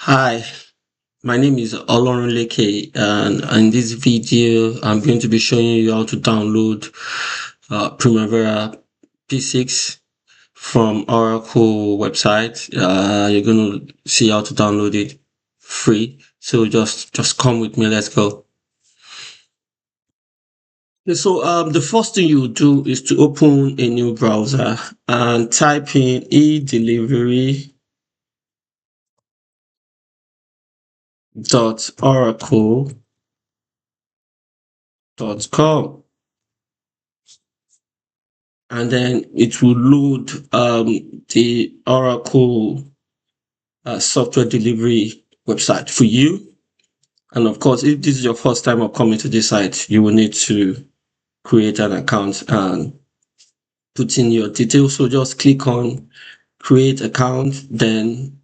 Hi, my name is Olorunleke, and in this video, I'm going to be showing you how to download Primavera P6 from Oracle website. You're going to see how to download it free. So just come with me. Let's go. Okay, so the first thing you do is to open a new browser and type in edelivery.oracle.com, and then it will load the Oracle software delivery website for you. And of course, if this is your first time of coming to this site, you will need to create an account and put in your details. So just click on create account, then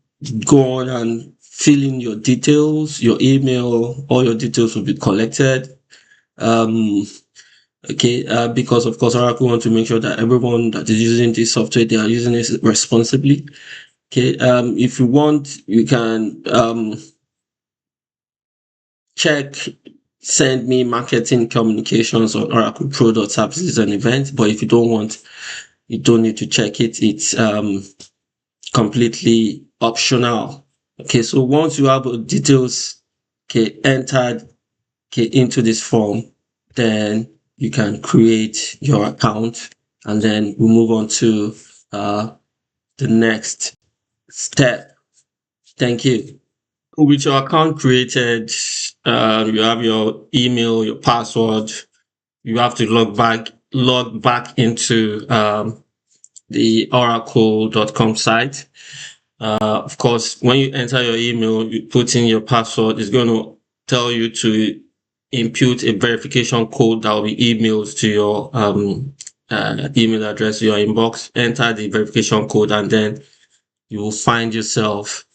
go on and fill in your details, your email, all your details will be collected. Okay, because of course Oracle want to make sure that everyone that is using this software, they are using it responsibly. Okay, if you want, you can check, send me marketing communications on Oracle product services and events. But if you don't want, you don't need to check it. It's completely optional. Okay, so once you have the details entered into this form, then you can create your account, and then we move on to the next step. Thank you. With your account created, you have your email, your password. You have to log back into the oracle.com site. Of course, when you enter your email, you put in your password. It's going to tell you to input a verification code that will be emailed to your email address, your inbox. Enter the verification code, and then you will find yourself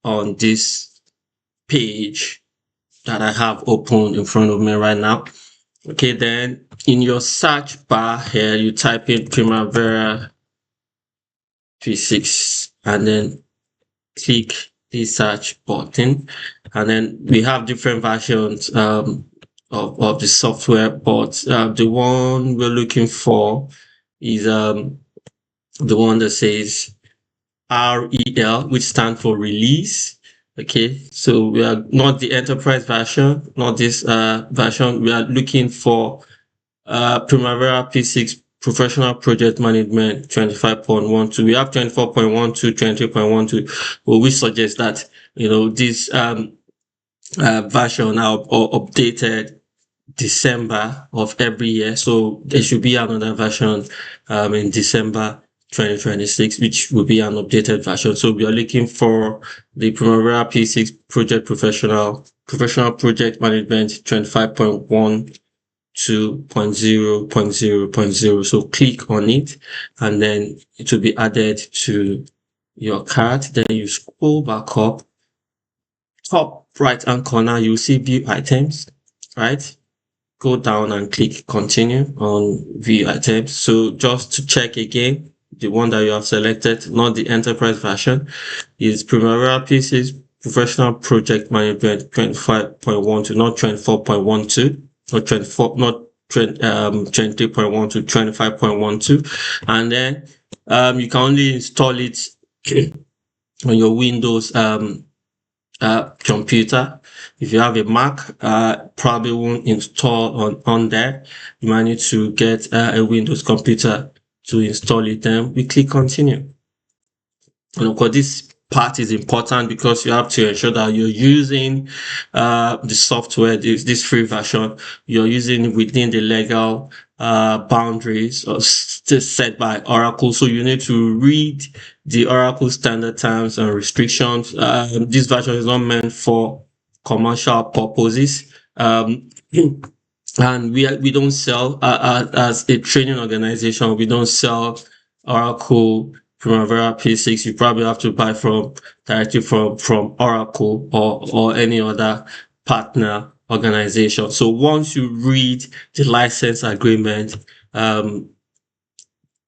on this page that I have open in front of me right now. Okay, then in your search bar here, you type in Primavera P6 and then click the search button. And then we have different versions of the software, but the one we're looking for is the one that says REL, which stands for release. Okay, so we are not the enterprise version, not this version. We are looking for Primavera P6 Professional Project Management 25.12. We have 24.12, 20.12, but we suggest that this version are updated December of every year. So there should be another version in December 2026, which will be an updated version. So we are looking for the Primavera P6 Professional Project Management 25.1 to 0.0.0.0. So click on it, and then it will be added to your cart. Then you scroll back up, top right hand corner, you'll see view items, right? Go down and click continue on view items. So just to check again, the one that you have selected, not the enterprise version, is Primavera P6 Professional Project Management 25.12, not 24.12, not 24, not 20.12, 25.12. And then you can only install it on your Windows computer. If you have a Mac, probably won't install on there. You might need to get a Windows computer to install it. Then we click continue. And of course, this part is important because you have to ensure that you're using the software, this free version, you're using within the legal boundaries set by Oracle. So you need to read the Oracle standard terms and restrictions. This version is not meant for commercial purposes. And we don't sell as a training organization. We don't sell Oracle Primavera P6. You probably have to buy directly from Oracle or any other partner organization. So once you read the license agreement,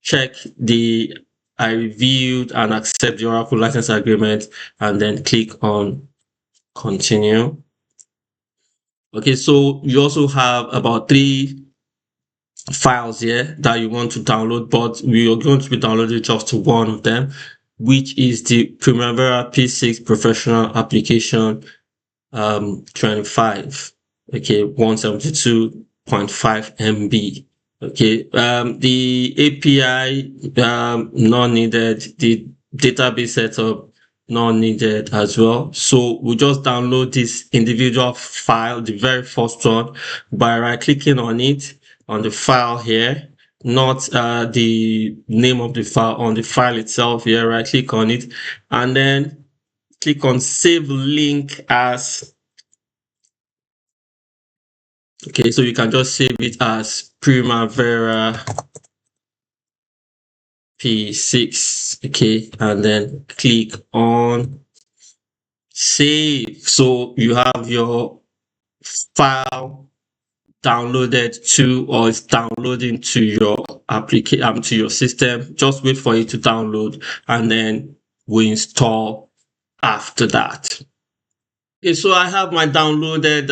check the I reviewed and accept the Oracle license agreement, and then click on Continue. Okay, so you also have about three files here that you want to download, but we are going to be downloading just one of them, which is the Primavera P6 Professional Application 25. Okay, 172.5 MB. Okay, the API not needed, the database setup not needed as well. So we just download this individual file, the very first one, by right clicking on it on the file here, not the name of the file, on the file itself here, right click on it, and then click on save link as. Okay, so you can just save it as Primavera P6. Okay, and then click on save. So you have your file downloaded to, or it's downloading to your application, to your system. Just wait for it to download, and then we install after that. Okay, so I have my downloaded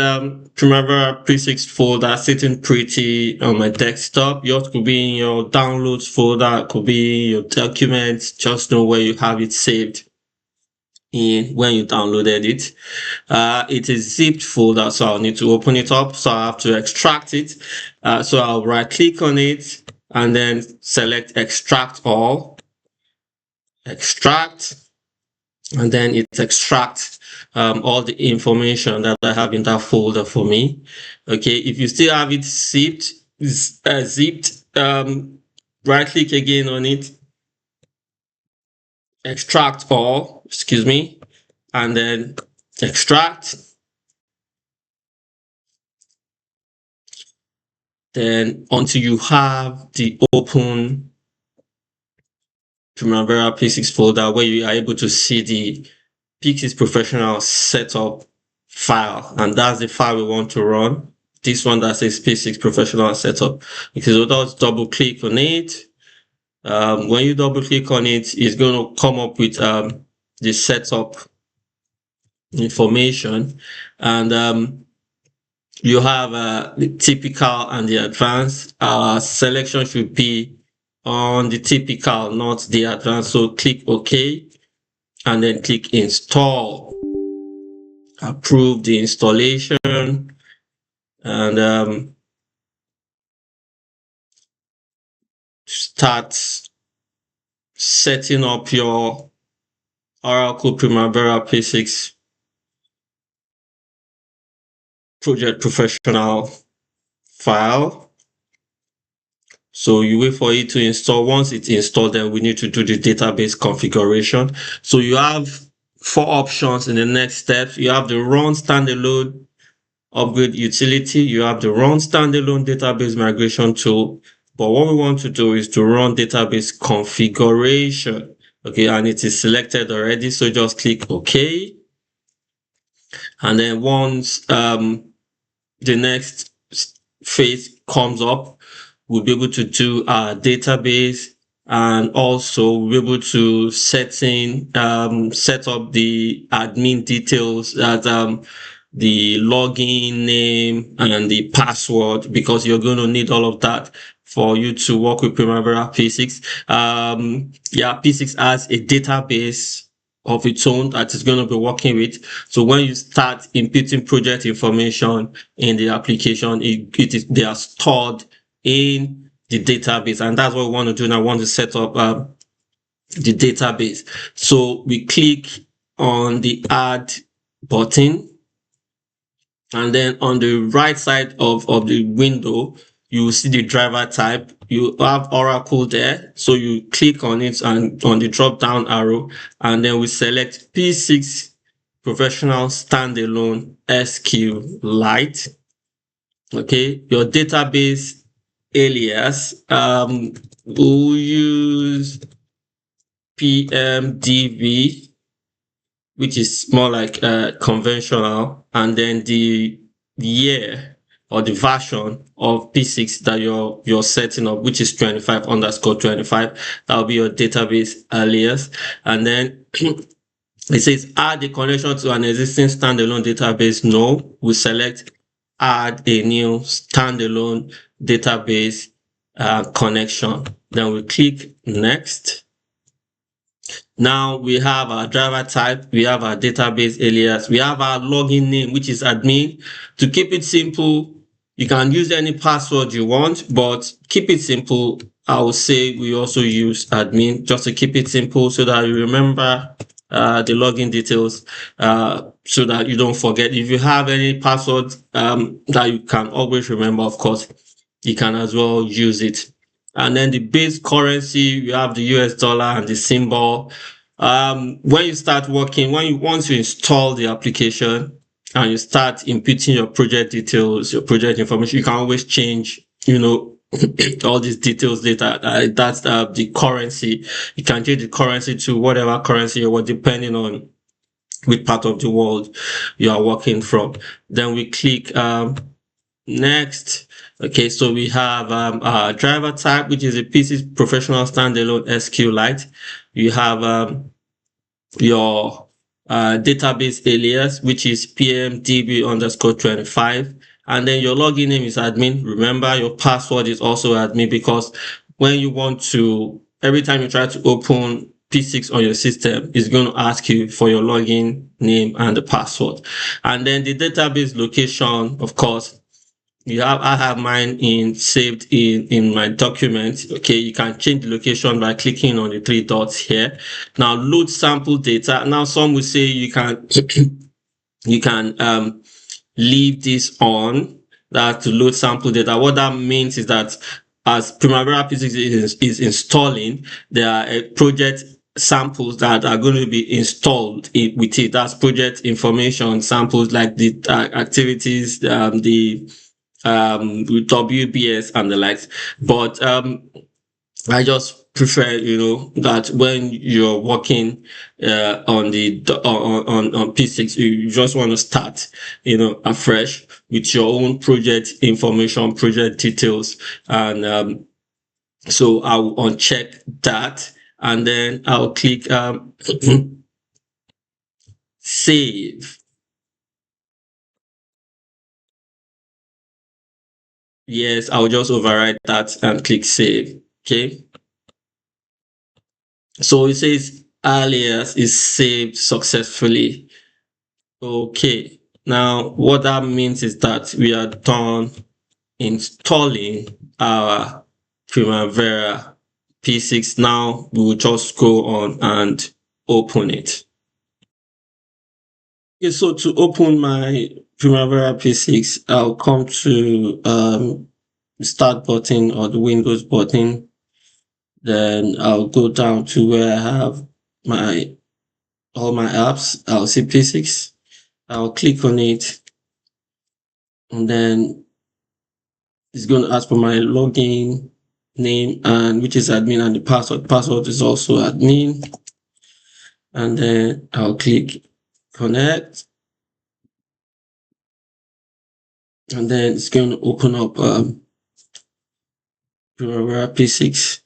Primavera P6 folder sitting pretty on my desktop. Yours could be in your downloads folder, could be in your documents. Just know where you have it saved in when you downloaded it. It is zipped folder, so I'll need to open it up. So I have to extract it. So I'll right click on it and then select extract all, extract, and then it extracts all the information that I have in that folder for me. Okay, if you still have it zipped, right click again on it, extract all, excuse me, and then extract. Then until you have the open Primavera P6 folder where you are able to see the P6 Professional setup file, and that's the file we want to run. This one that says P6 Professional setup. Because we'll just double click on it. When you double click on it, it's going to come up with the setup information, and you have the typical and the advanced. Selection should be on the typical, not the advanced. So click OK, and then click install. Approve the installation, and start setting up your Oracle Primavera P6 Project Professional file. So you wait for it to install. Once it's installed, then we need to do the database configuration. So you have four options in the next step. You have the run standalone upgrade utility. You have the run standalone database migration tool. But what we want to do is to run database configuration. Okay, and it is selected already. So just click OK. And then once the next phase comes up, we'll be able to do our database, and also we'll be able to set up the admin details, that the login name and the password, because you're going to need all of that for you to work with Primavera P6. Yeah, P6 has a database of its own that is going to be working with. So when you start inputting project information in the application, they are stored in the database, and that's what we want to do now. I want to set up the database. So we click on the add button, and then on the right side of the window, you will see the driver type. You have Oracle there, so you click on it and on the drop down arrow, and then we select P6 Professional Standalone SQLite. Okay, your database alias, we'll use PMDB, which is more like conventional, and then the year or the version of P6 that you're setting up, which is 25 underscore 25. That'll be your database alias. And then It says add a connection to an existing standalone database. No, we select add a new standalone database connection. Then we click next. Now we have our driver type, we have our database alias, we have our login name, which is admin. To keep it simple, you can use any password you want, but keep it simple. I would say we also use admin just to keep it simple so that you remember the login details, so that you don't forget. If you have any password that you can always remember, of course, you can as well use it. And then the base currency, you have the US dollar and the symbol. When you start working, once you install the application and you start inputting your project details, your project information, you can always change, all these details later. That's the currency. You can change the currency to whatever currency you want, depending on which part of the world you are working from. Then we click next. Okay, so we have our driver type, which is a PC professional standalone SQLite. You have your database alias, which is pmdb underscore 25. And then your login name is admin. Remember, your password is also admin, because when you want to, every time you try to open P6 on your system, it's going to ask you for your login name and the password. And then the database location, of course, I have mine saved in my document. Okay, you can change the location by clicking on the three dots here. Now load sample data. Now some will say you can you can leave this on, that to load sample data. What that means is that as Primavera P6 is installing, there are project samples that are going to be installed with it. That's project information samples, like the activities, the with WBS and the likes. But I just prefer, that when you're working on the on P6, you just want to start, afresh with your own project information, project details, and so I'll uncheck that, and then I'll click save. Yes, I'll just override that and click save. Okay. So it says alias is saved successfully. Okay. Now, what that means is that we are done installing our Primavera P6. Now we will just go on and open it. Okay, so to open my Primavera P6, I'll come to start button or the Windows button. Then I'll go down to where I have all my apps. I'll see P6. I'll click on it, and then it's going to ask for my login name, and which is admin, and the password. Password is also admin. And then I'll click connect, and then it's going to open up Primavera P6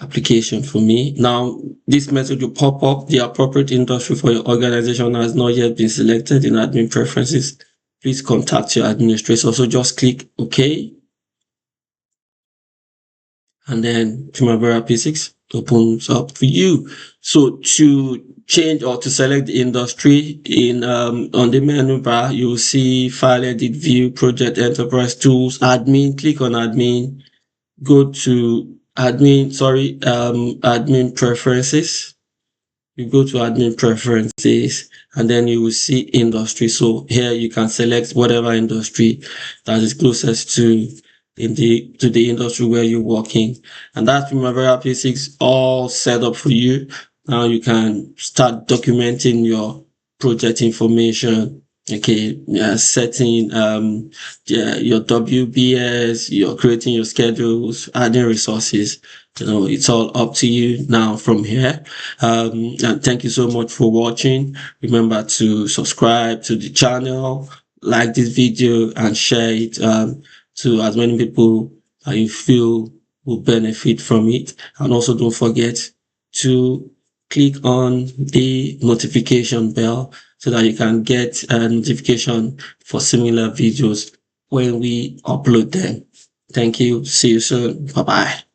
application for me. Now, this message will pop up. The appropriate industry for your organization has not yet been selected in admin preferences. Please contact your administrator. So just click OK. And then Primavera P6 opens up for you. So to change or to select the industry in on the menu bar, you'll see file edit, view, project, enterprise tools, admin. Click on admin. Go to admin preferences. You go to admin preferences, and then you will see industry. So here you can select whatever industry that is closest to the industry where you're working. And that's Primavera P6 all set up for you. Now you can start documenting your project information. Okay, setting your WBS, you're creating your schedules, adding resources. It's all up to you now from here. And thank you so much for watching. Remember to subscribe to the channel, like this video, and share it to as many people you feel will benefit from it. And also don't forget to click on the notification bell so that you can get a notification for similar videos when we upload them. Thank you. See you soon. Bye bye.